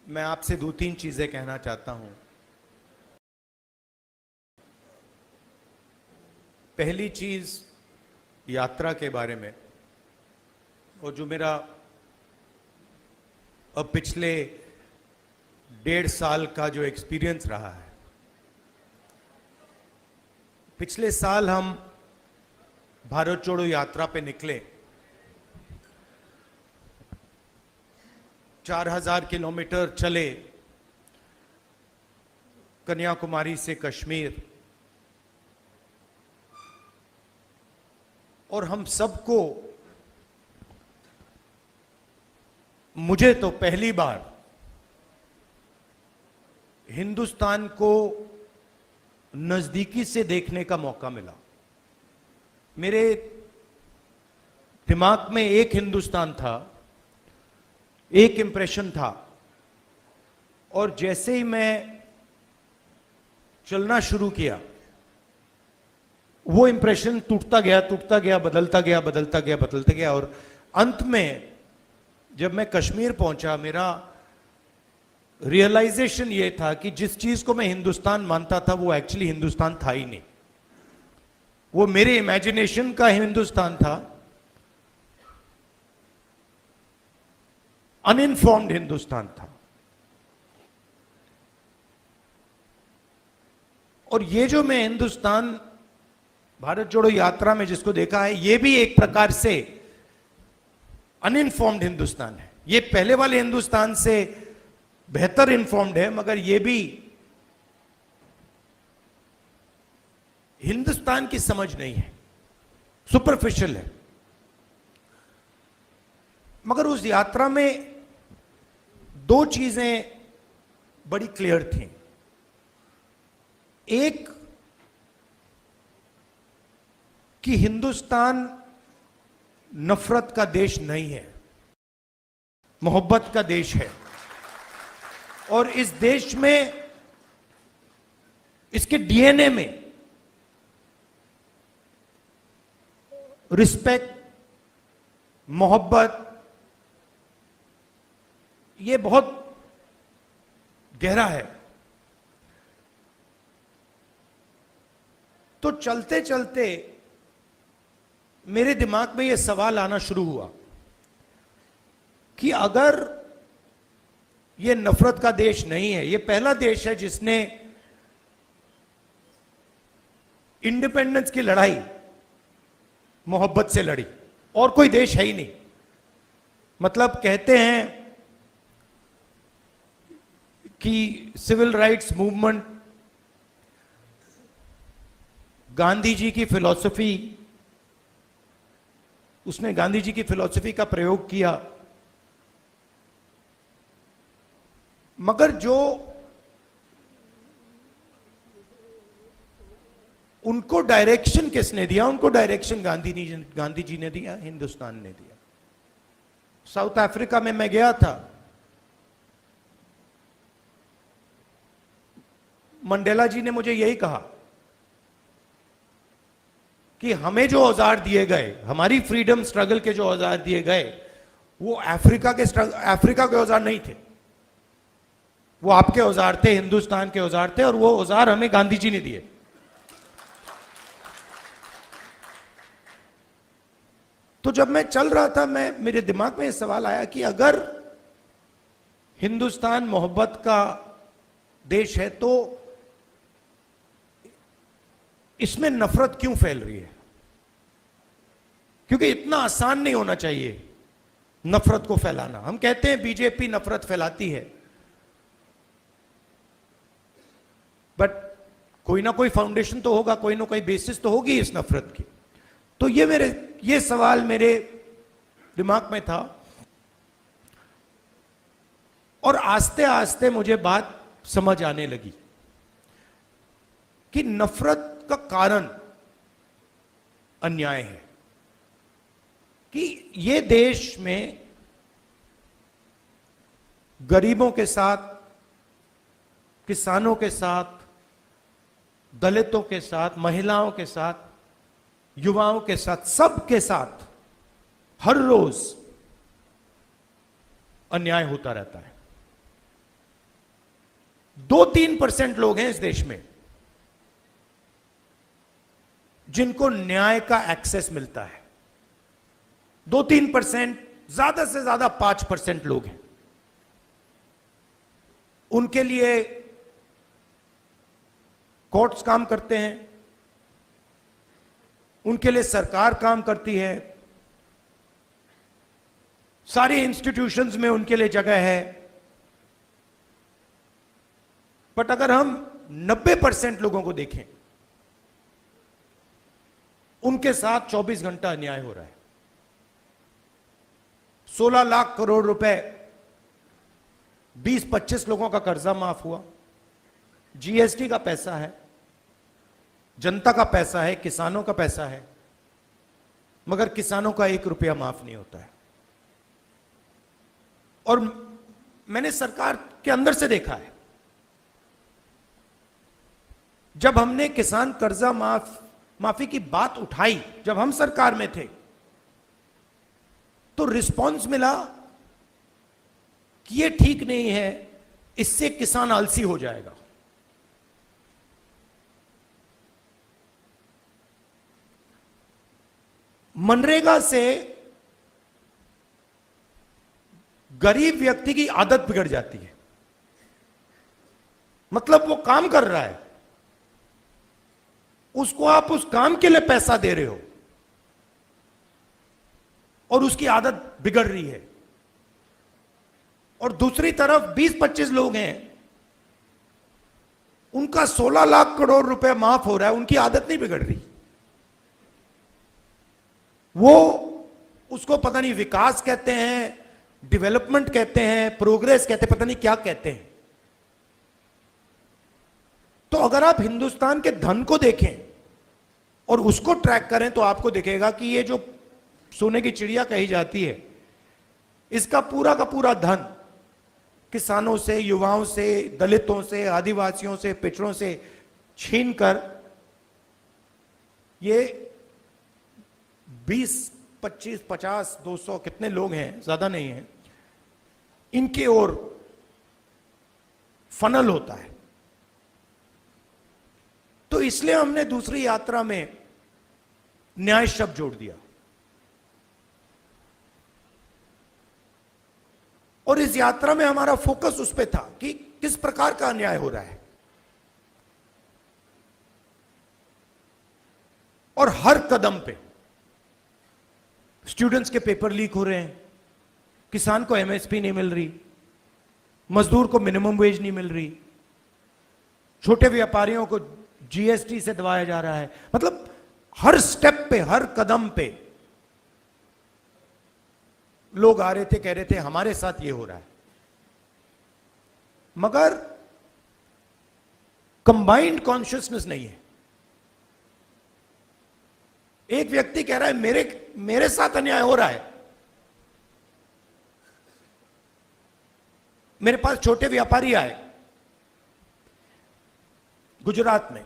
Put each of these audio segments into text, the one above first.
मैं आपसे दो तीन चीजें कहना चाहता हूं। पहली चीज यात्रा के बारे में, और जो मेरा अब पिछले 1.5 साल का जो एक्सपीरियंस रहा है। पिछले साल हम भारत जोड़ो यात्रा पे निकले। 4000 किलोमीटर चले, कन्याकुमारी से कश्मीर, और हम सबको, मुझे तो पहली बार हिंदुस्तान को नजदीकी से देखने का मौका मिला। मेरे दिमाग में एक हिंदुस्तान था, एक इंप्रेशन था, और जैसे ही मैं चलना शुरू किया, वो इंप्रेशन टूटता गया, बदलता गया, और अंत में जब मैं कश्मीर पहुंचा, मेरा रियलाइजेशन ये था कि जिस चीज को मैं हिंदुस्तान मानता था वो एक्चुअली हिंदुस्तान था ही नहीं। वो मेरे इमेजिनेशन का हिंदुस्तान था, अनइन्फॉर्म्ड हिंदुस्तान था। और ये जो मैं हिंदुस्तान भारत जोड़ो यात्रा में जिसको देखा है, ये भी एक प्रकार से अनइन्फॉर्म्ड हिंदुस्तान है। ये पहले वाले हिंदुस्तान से बेहतर इन्फॉर्म्ड है, मगर ये भी हिंदुस्तान की समझ नहीं है, सुपरफिशियल है। मगर उस यात्रा में दो चीजें बड़ी क्लियर थी। एक कि हिंदुस्तान नफरत का देश नहीं है, मोहब्बत का देश है। और इस देश में, इसके डीएनए में रिस्पेक्ट, मोहब्बत, ये बहुत गहरा है। तो चलते चलते मेरे दिमाग में यह सवाल आना शुरू हुआ कि अगर यह नफरत का देश नहीं है, यह पहला देश है जिसने इंडिपेंडेंस की लड़ाई मोहब्बत से लड़ी, और कोई देश है ही नहीं। मतलब कहते हैं कि civil rights movement, Gandhi ji की फिलॉसफी, उसने गांधी जी की फिलॉसफी का प्रयोग किया, मगर जो उनको डायरेक्शन किसने दिया? उनको डायरेक्शन गांधी जी ने दिया, हिंदुस्तान ने दिया। साउथ अफ्रीका में मैं गया था, मंडेला जी ने मुझे यही कहा कि हमें जो औजार दिए गए, हमारी फ्रीडम स्ट्रगल के जो औजार दिए गए, वो अफ्रीका के औजार नहीं थे, वो आपके औजार थे, हिंदुस्तान के औजार थे, और वो औजार हमें गांधी जी ने दिए। तो जब मैं चल रहा था, मेरे दिमाग में यह सवाल आया कि अगर हिंदुस्तान मोहब्बत का देश है, तो इसमें नफरत क्यों फैल रही है? क्योंकि इतना आसान नहीं होना चाहिए नफरत को फैलाना। हम कहते हैं बीजेपी नफरत फैलाती है, बट कोई ना कोई फाउंडेशन तो होगा, कोई ना कोई बेसिस तो होगी इस नफरत की। तो ये सवाल मेरे दिमाग में था, और आस्ते आस्ते मुझे बात समझ आने लगी कि नफरत का कारण अन्याय है। कि ये देश में गरीबों के साथ, किसानों के साथ, दलितों के साथ, महिलाओं के साथ, युवाओं के साथ, सबके साथ हर रोज अन्याय होता रहता है। 2-3% लोग हैं इस देश में जिनको न्याय का एक्सेस मिलता है। 2-3%, ज्यादा से ज्यादा 5% लोग हैं। उनके लिए कोर्ट्स काम करते हैं, उनके लिए सरकार काम करती है, सारी इंस्टीट्यूशंस में उनके लिए जगह है। बट अगर हम 90% लोगों को देखें, उनके साथ 24 घंटा अन्याय हो रहा है। 16 लाख करोड़ रुपए 20-25 लोगों का कर्जा माफ हुआ। जीएसटी का पैसा है, जनता का पैसा है, किसानों का पैसा है, मगर किसानों का 1 रुपया माफ नहीं होता है। और मैंने सरकार के अंदर से देखा है, जब हमने किसान कर्जा माफी की बात उठाई, जब हम सरकार में थे, तो रिस्पॉन्स मिला कि ये ठीक नहीं है, इससे किसान आलसी हो जाएगा। मनरेगा से गरीब व्यक्ति की आदत बिगड़ जाती है। मतलब वो काम कर रहा है, उसको आप उस काम के लिए पैसा दे रहे हो और उसकी आदत बिगड़ रही है। और दूसरी तरफ 20-25 लोग हैं, उनका 16 लाख करोड़ रुपए माफ हो रहा है, उनकी आदत नहीं बिगड़ रही। वो उसको पता नहीं विकास कहते हैं, डेवलपमेंट कहते हैं, प्रोग्रेस कहते हैं, पता नहीं क्या कहते हैं। तो अगर आप हिंदुस्तान के धन को देखें और उसको ट्रैक करें तो आपको दिखेगा कि ये जो सोने की चिड़िया कही जाती है, इसका पूरा का पूरा धन किसानों से, युवाओं से, दलितों से, आदिवासियों से, पिछड़ों से छीनकर ये 20, 25, 50, 200 कितने लोग हैं, ज्यादा नहीं है, इनके ओर फनल होता है। तो इसलिए हमने दूसरी यात्रा में न्याय शब्द जोड़ दिया। और इस यात्रा में हमारा फोकस उस पे था कि किस प्रकार का अन्याय हो रहा है। और हर कदम पे स्टूडेंट्स के पेपर लीक हो रहे हैं, किसान को एमएसपी नहीं मिल रही, मजदूर को मिनिमम वेज नहीं मिल रही, छोटे व्यापारियों को जीएसटी से दबाया जा रहा है। मतलब हर स्टेप पे, हर कदम पे लोग आ रहे थे, कह रहे थे हमारे साथ ये हो रहा है। मगर कंबाइंड कॉन्शियसनेस नहीं है। एक व्यक्ति कह रहा है मेरे साथ अन्याय हो रहा है। मेरे पास छोटे व्यापारी आए गुजरात में,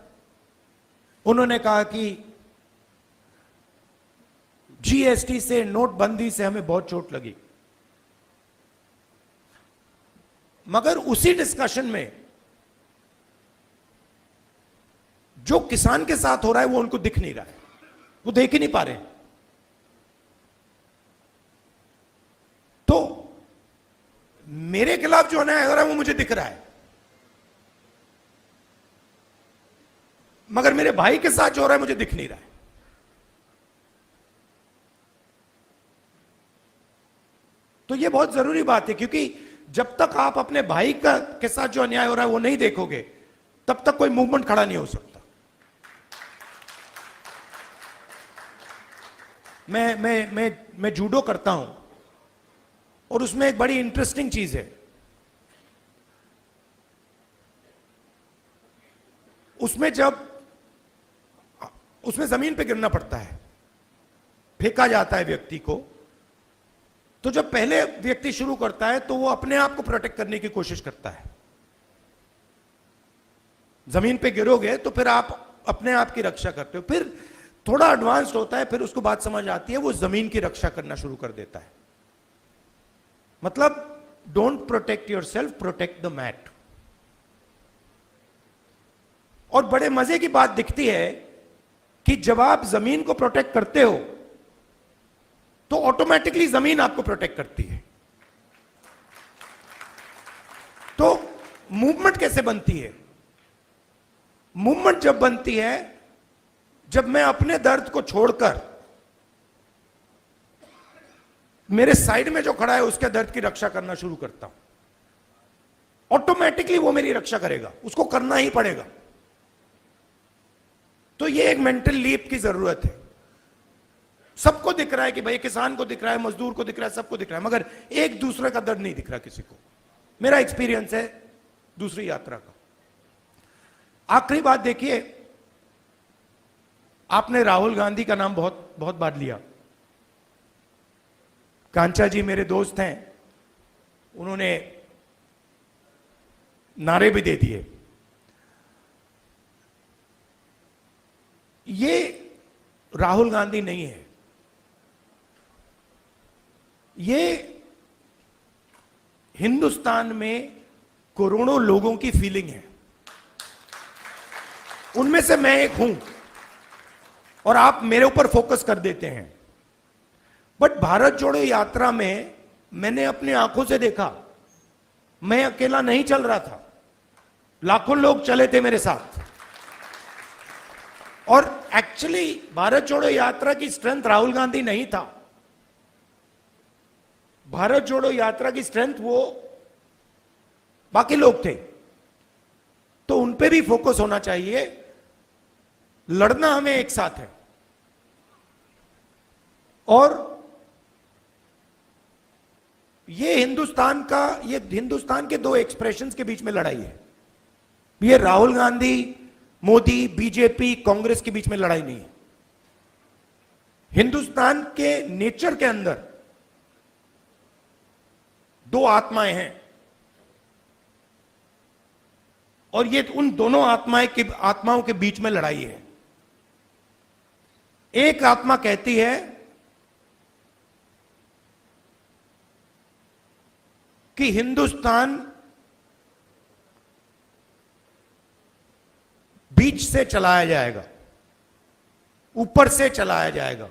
उन्होंने कहा कि जीएसटी से, नोटबंदी से हमें बहुत चोट लगी। मगर उसी डिस्कशन में जो किसान के साथ हो रहा है वो उनको दिख नहीं रहा है, वो देख ही नहीं पा रहे। तो मेरे खिलाफ जो अन्याय हो रहा है वो मुझे दिख रहा है, मगर मेरे भाई के साथ जो हो रहा है मुझे दिख नहीं रहा है। तो ये बहुत जरूरी बात है, क्योंकि जब तक आप अपने भाई के साथ जो अन्याय हो रहा है वो नहीं देखोगे, तब तक कोई मूवमेंट खड़ा नहीं हो सकता। मैं जूडो करता हूं और उसमें एक बड़ी इंटरेस्टिंग चीज है। उसमें जमीन पे गिरना पड़ता है, फेंका जाता है व्यक्ति को। तो जब पहले व्यक्ति शुरू करता है तो वो अपने आप को प्रोटेक्ट करने की कोशिश करता है। जमीन पे गिरोगे तो फिर आप अपने आप की रक्षा करते हो। फिर थोड़ा एडवांस्ड होता है, फिर उसको बात समझ आती है, वो जमीन की रक्षा करना शुरू कर देता है। मतलब don't protect yourself, protect the mat. और बड़े मजे की बात दिखती है कि जब आप जमीन को प्रोटेक्ट करते हो तो ऑटोमेटिकली जमीन आपको प्रोटेक्ट करती है। तो मूवमेंट कैसे बनती है? मूवमेंट जब बनती है जब मैं अपने दर्द को छोड़कर मेरे साइड में जो खड़ा है उसके दर्द की रक्षा करना शुरू करता हूं। ऑटोमेटिकली वो मेरी रक्षा करेगा, उसको करना ही पड़ेगा। तो ये एक मेंटल लीप की जरूरत है। सबको दिख रहा है कि भाई किसान को दिख रहा है, मजदूर को दिख रहा है, सबको दिख रहा है, मगर एक दूसरे का दर्द नहीं दिख रहा किसी को। मेरा एक्सपीरियंस है दूसरी यात्रा का। आखिरी बात देखिए, आपने राहुल गांधी का नाम बहुत बहुत बार लिया। कांचा जी मेरे दोस्त हैं, उन्होंने नारे भी दे दिए। ये राहुल गांधी नहीं है, ये हिंदुस्तान में करोड़ों लोगों की फीलिंग है। उनमें से मैं एक हूं और आप मेरे ऊपर फोकस कर देते हैं। बट भारत जोड़ो यात्रा में मैंने अपनी आंखों से देखा, मैं अकेला नहीं चल रहा था, लाखों लोग चले थे मेरे साथ। और एक्चुअली भारत जोड़ो यात्रा की स्ट्रेंथ राहुल गांधी नहीं था। भारत जोड़ो यात्रा की स्ट्रेंथ वो बाकी लोग थे। तो उन पे भी फोकस होना चाहिए। लड़ना हमें एक साथ है। और ये हिंदुस्तान के दो एक्सप्रेशंस के बीच में लड़ाई है। ये राहुल गांधी, मोदी, बीजेपी, कांग्रेस के बीच में लड़ाई नहीं है। हिंदुस्तान के नेचर के अंदर दो आत्माएं हैं और ये उन दोनों आत्माओं के बीच में लड़ाई है। एक आत्मा कहती है कि हिंदुस्तान बीच से चलाया जाएगा, ऊपर से चलाया जाएगा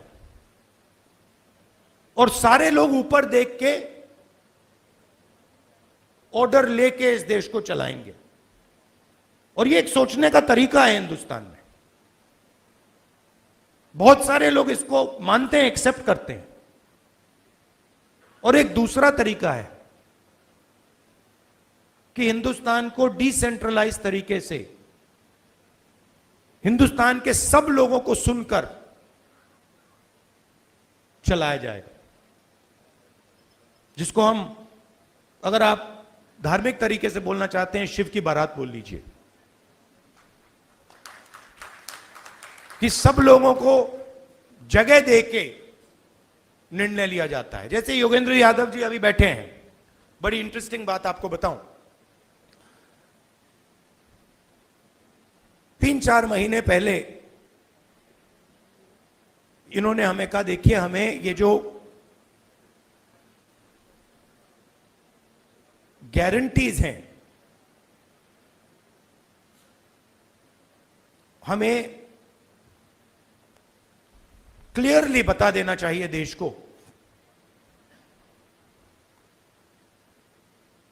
और सारे लोग ऊपर देख के ऑर्डर लेके इस देश को चलाएंगे। और ये एक सोचने का तरीका है हिंदुस्तान में। बहुत सारे लोग इसको मानते हैं, एक्सेप्ट करते हैं। और एक दूसरा तरीका है कि हिंदुस्तान को डिसेंट्रलाइज तरीके से हिंदुस्तान के सब लोगों को सुनकर चलाया जाएगा, जिसको हम, अगर आप धार्मिक तरीके से बोलना चाहते हैं, शिव की बारात बोल लीजिए। कि सब लोगों को जगह देके निर्णय लिया जाता है। जैसे योगेंद्र यादव जी अभी बैठे हैं, बड़ी इंटरेस्टिंग बात आपको बताऊं। 3-4 महीने पहले इन्होंने हमें कहा, देखिए हमें ये जो गारंटीज हैं, हमें क्लियरली बता देना चाहिए देश को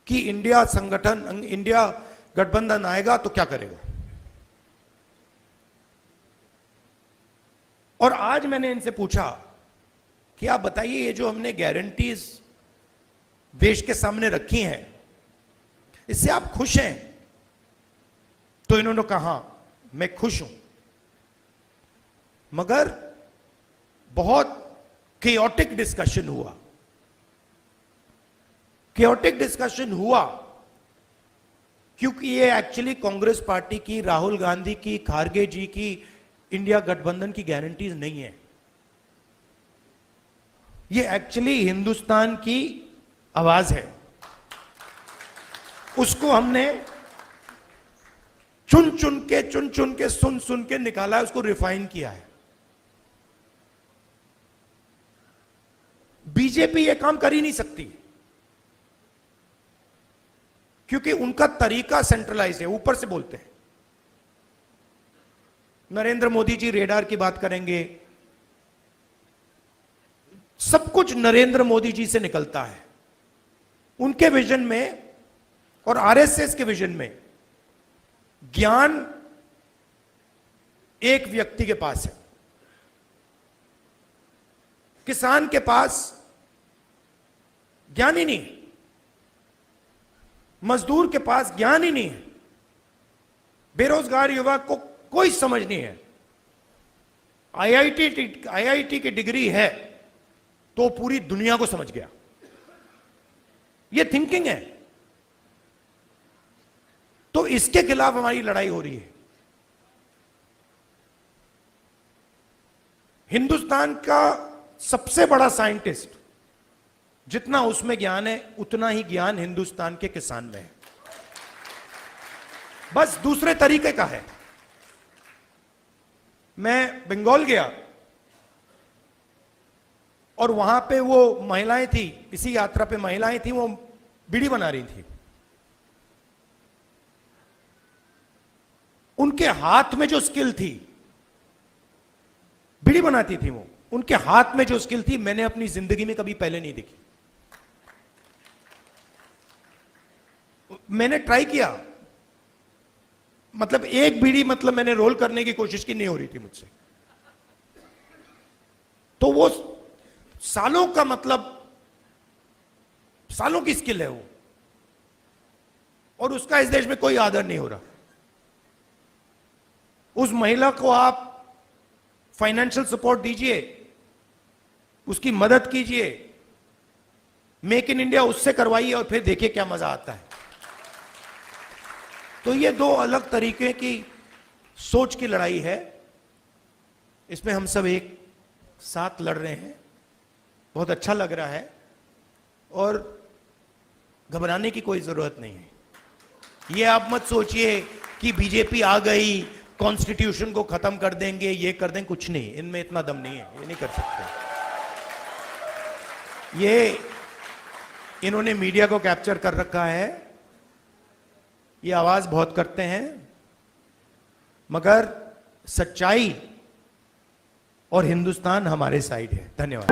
कि इंडिया गठबंधन आएगा तो क्या करेगा। और आज मैंने इनसे पूछा कि आप बताइए, ये जो हमने गारंटीज देश के सामने रखी हैं, इससे आप खुश हैं? तो इन्होंने कहा मैं खुश हूं, मगर बहुत केओटिक डिस्कशन हुआ। केओटिक डिस्कशन हुआ क्योंकि ये एक्चुअली कांग्रेस पार्टी की, राहुल गांधी की, खारगे जी की इंडिया गठबंधन की गारंटीज नहीं है। ये एक्चुअली हिंदुस्तान की आवाज है। उसको हमने चुन चुन के सुन के निकाला है, उसको रिफाइन किया है। बीजेपी ये काम कर ही नहीं सकती क्योंकि उनका तरीका सेंट्रलाइज है, ऊपर से बोलते हैं। नरेंद्र मोदी जी रेडार की बात करेंगे, सब कुछ नरेंद्र मोदी जी से निकलता है। उनके विजन में और आरएसएस के विजन में ज्ञान एक व्यक्ति के पास है। किसान के पास ज्ञान ही नहीं है, मजदूर के पास ज्ञान ही नहीं है, बेरोजगार युवक को कोई समझ नहीं है। आईआईटी की डिग्री है तो पूरी दुनिया को समझ गया। यह थिंकिंग है। तो इसके खिलाफ हमारी लड़ाई हो रही है। हिंदुस्तान का सबसे बड़ा साइंटिस्ट, जितना उसमें ज्ञान है उतना ही ज्ञान हिंदुस्तान के किसान में है, बस दूसरे तरीके का है। मैं बंगाल गया और वहां पे वो महिलाएं थी, इसी यात्रा पे महिलाएं थी, वो बीड़ी बना रही थी। उनके हाथ में जो स्किल थी, बीड़ी बनाती थी वो, उनके हाथ में जो स्किल थी मैंने अपनी जिंदगी में कभी पहले नहीं देखी। मैंने ट्राई किया, मतलब एक बीड़ी मतलब मैंने रोल करने की कोशिश की, नहीं हो रही थी मुझसे। तो वो सालों का, मतलब सालों की स्किल है वो, और उसका इस देश में कोई आदर नहीं हो रहा। उस महिला को आप फाइनेंशियल सपोर्ट दीजिए, उसकी मदद कीजिए, मेक इन इंडिया उससे करवाइए और फिर देखिए क्या मजा आता है। तो ये दो अलग तरीके की सोच की लड़ाई है। इसमें हम सब एक साथ लड़ रहे हैं। बहुत अच्छा लग रहा है और घबराने की कोई जरूरत नहीं है। ये आप मत सोचिए कि बीजेपी आ गई, कॉन्स्टिट्यूशन को खत्म कर देंगे, ये कर देंगे, कुछ नहीं, इनमें इतना दम नहीं है, ये नहीं कर सकते। ये इन्होंने मीडिया को कैप्चर कर रखा है, ये आवाज बहुत करते हैं, मगर सच्चाई और हिंदुस्तान हमारे साइड है। धन्यवाद।